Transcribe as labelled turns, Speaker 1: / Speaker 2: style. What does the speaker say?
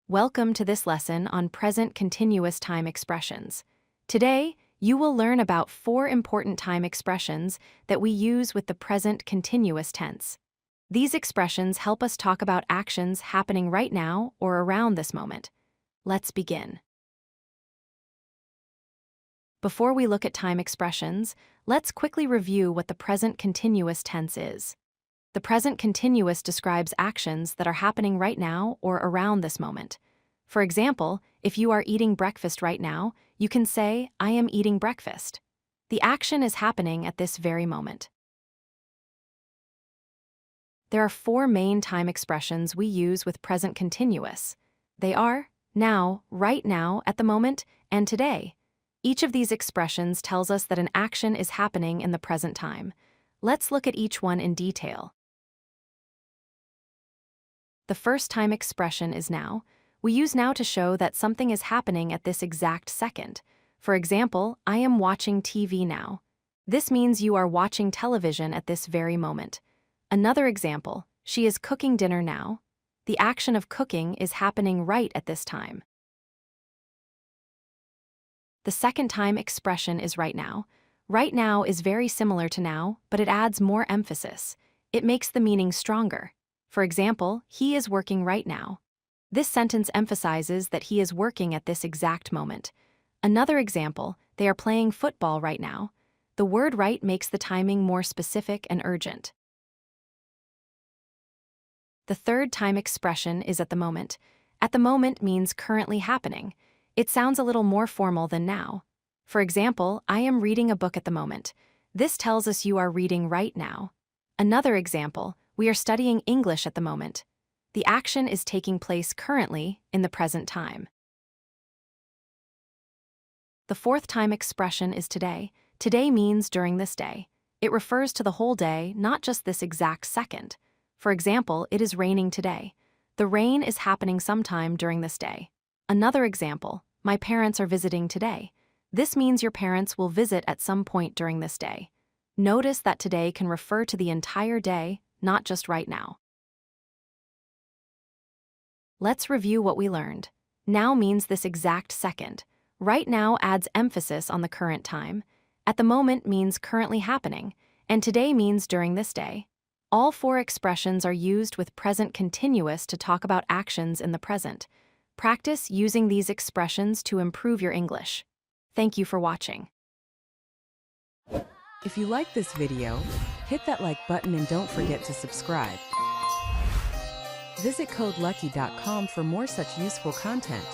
Speaker 1: Welcome to this lesson on present continuous time expressions. Today, you will learn about 4 important time expressions that we use with the present continuous tense. These expressions help us talk about actions happening right now or around this moment. Let's begin. Before we look at time expressions, let's quickly review what the present continuous tense is. The present continuous describes actions that are happening right now or around this moment. For example, if you are eating breakfast right now, you can say, I am eating breakfast. The action is happening at this very moment. There are 4 main time expressions we use with present continuous. They are now, right now, at the moment, and today. Each of these expressions tells us that an action is happening in the present time. Let's look at each one in detail. The first time expression is now. We use now to show that something is happening at this exact second. For example, I am watching TV now. This means you are watching television at this very moment. Another example, she is cooking dinner now. The action of cooking is happening right at this time. The second time expression is right now. Right now is very similar to now, but it adds more emphasis. It makes the meaning stronger. For example, he is working right now. This sentence emphasizes that he is working at this exact moment. Another example, they are playing football right now. The word right makes the timing more specific and urgent. The third time expression is at the moment. At the moment means currently happening. It sounds a little more formal than now. For example, I am reading a book at the moment. This tells us you are reading right now. Another example, we are studying English at the moment. The action is taking place currently in the present time. The fourth time expression is today. Today means during this day. It refers to the whole day, not just this exact second. For example, it is raining today. The rain is happening sometime during this day. Another example, my parents are visiting today. This means your parents will visit at some point during this day. Notice that today can refer to the entire day, not just right now. Let's review what we learned. Now means this exact second. Right now adds emphasis on the current time. At the moment means currently happening. And today means during this day. All 4 expressions are used with present continuous to talk about actions in the present. Practice using these expressions to improve your English. Thank you for watching.
Speaker 2: If you like this video, hit that like button and don't forget to subscribe. Visit CodeLucky.com for more such useful content.